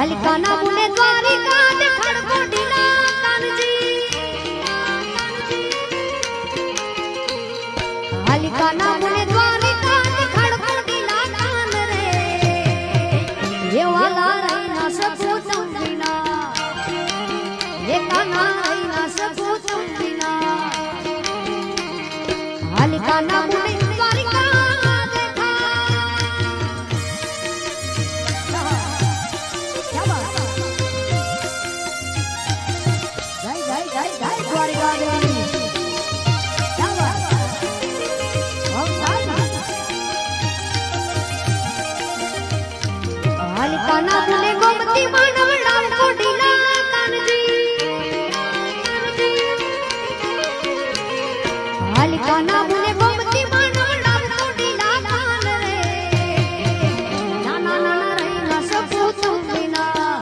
હાલકાના બુને દ્વારિકા દેખાડ કોડીના કાનજી હાલકાના બુને દ્વારિકા દેખાડ કોડીના કાન રે એ વાલા રહીના સપુ ચંદીના એ કાના રહીના સપુ ચંદીના હાલકાના બુને દ્વારિકા હાલકાના બુને ગોમતી માનવડા કોડીના કાનજી હાલકાના